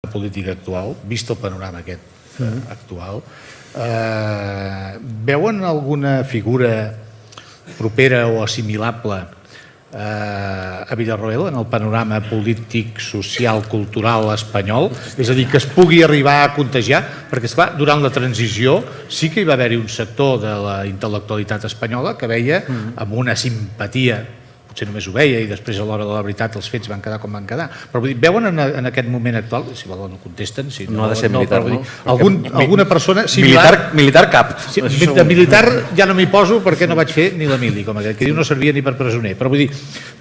política actual, vist el panorama aquest actual, veuen alguna figura propera o assimilable a Villarroel en el panorama polític, social, cultural espanyol? És a dir, que es pugui arribar a contagiar, perquè esclar, durant la transició sí que hi va haver-hi un sector de la intel·lectualitat espanyola que veia amb una simpatia, potser només ho veia i després a l'hora de la veritat els fets van quedar com van quedar, però vull dir, veuen en aquest moment actual, si volen no contesten, si no ha de ser militar, no? Alguna persona similar... Militar cap. De militar ja no m'hi poso perquè no vaig fer ni la mili, com aquell que diu, no servia ni per presoner, però vull dir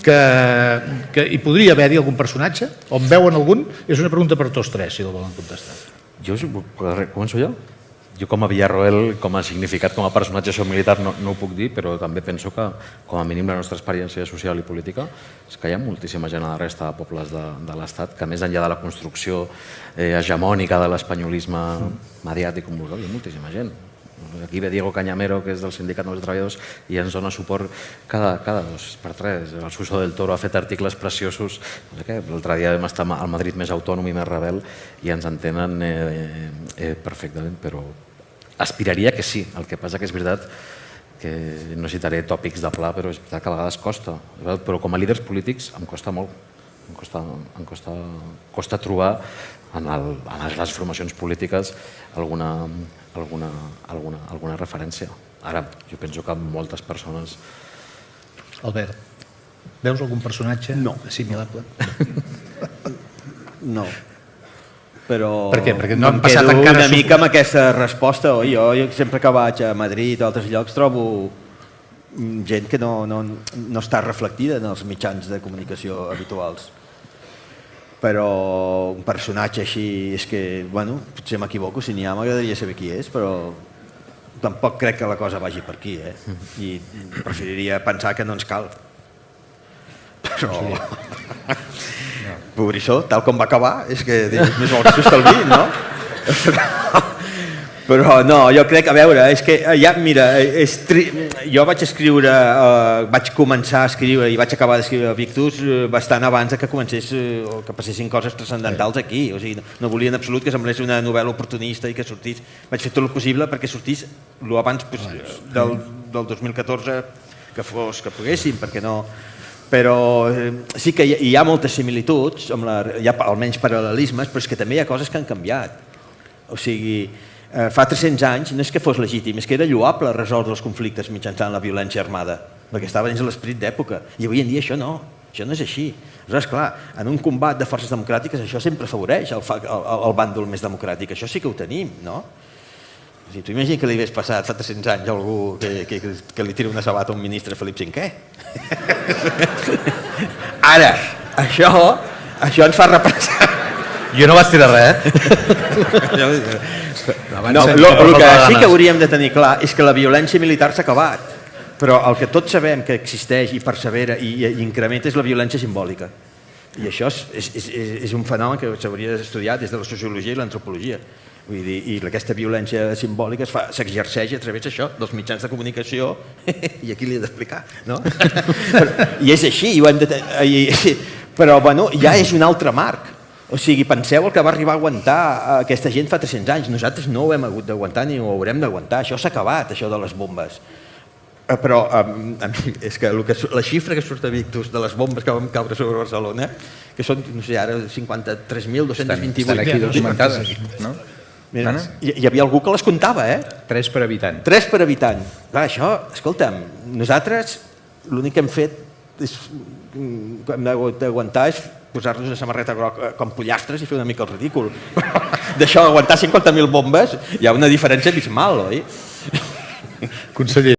que hi podria haver-hi algun personatge, on veuen algun? És una pregunta per tots tres, si la volen contestar. Començo jo? Jo com a Villarroel, com a significat, com a personatge militar no ho puc dir, però també penso que com a mínim la nostra experiència social i política és que hi ha moltíssima gent a la resta de pobles de l'Estat que més enllà de la construcció hegemònica de l'espanyolisme mediàtic, com vulgueu, hi ha moltíssima gent. Aquí ve Diego Cañamero, que és del Sindicat dels Treballadors, i ens dona suport cada 2 per 3. El Suso del Toro ha fet articles preciosos. L'altre dia vam estar al Madrid més autònom i més rebel i ens entenen perfectament, però aspiraria que sí. El que passa que és veritat que no citaré tòpics de pla, però és veritat que a vegades costa. Però com a líders polítics em costa molt. Em costa trobar en les formacions polítiques alguna referència. Ara, jo penso que moltes persones... Albert, veus algun personatge assimilable? No. Però per què? Perquè no em quedo una mica amb aquesta resposta. Jo sempre que vaig a Madrid o altres llocs trobo gent que no està reflectida en els mitjans de comunicació habituals. Però un personatge així és que, bueno, potser m'equivoco, si n'hi ha m'agradaria saber qui és, però tampoc crec que la cosa vagi per aquí, i preferiria pensar que no ens cal. Però... Pobrissó, tal com va acabar, és que més vol que s'estalvi, no? Però no, jo crec, a veure, és que ja, mira, jo vaig escriure, vaig començar a escriure i vaig acabar d'escriure Victus bastant abans que comencés o que passessin coses transcendentals aquí. O sigui, no volia en absolut que semblés una novel·la oportunista i que sortís. Vaig fer tot el possible perquè sortís abans del 2014 que poguéssim, perquè no... Però sí que hi ha moltes similituds, hi ha almenys paral·lelismes, però és que també hi ha coses que han canviat. O sigui... Fa 300 anys no és que fos legítim, és que era lloable resoldre els conflictes mitjançant la violència armada, perquè estava dins l'esperit d'època. I avui en dia això no és així. Aleshores, clar, en un combat de forces democràtiques això sempre afavoreix el bàndol més democràtic. Això sí que ho tenim, no? Tu imagina que li hagués passat fa 300 anys a algú que li tira una sabata a un ministre Felip V. Ara, això ens fa repensar. Jo no vaig tirar res, El que sí que hauríem de tenir clar és que la violència militar s'ha acabat, però el que tots sabem que existeix i persevera i incrementa és la violència simbòlica. I això és un fenomen que s'hauria d'estudiar des de la sociologia i l'antropologia. I aquesta violència simbòlica s'exerceix a través d'això, dels mitjans de comunicació, i aquí li he d'explicar, no? I és així, però ja és un altre marc. O sigui, penseu el que va arribar a aguantar aquesta gent fa 300 anys. Nosaltres no ho hem hagut d'aguantar ni ho haurem d'aguantar. Això s'ha acabat, això de les bombes. Però és que la xifra que surt a Victus de les bombes que van caure sobre Barcelona, que són, no sé, ara 53.228. Estan aquí documentades, no? Hi havia algú que les comptava, 3 per habitant. 3 per habitant. Clar, això, escolta'm, nosaltres l'únic que hem fet que hem d'aguantar és posar-nos una samarreta groc com pollastres i fer una mica el ridícul. D'això, aguantar 50.000 bombes, hi ha una diferència abismal, oi? Conseller.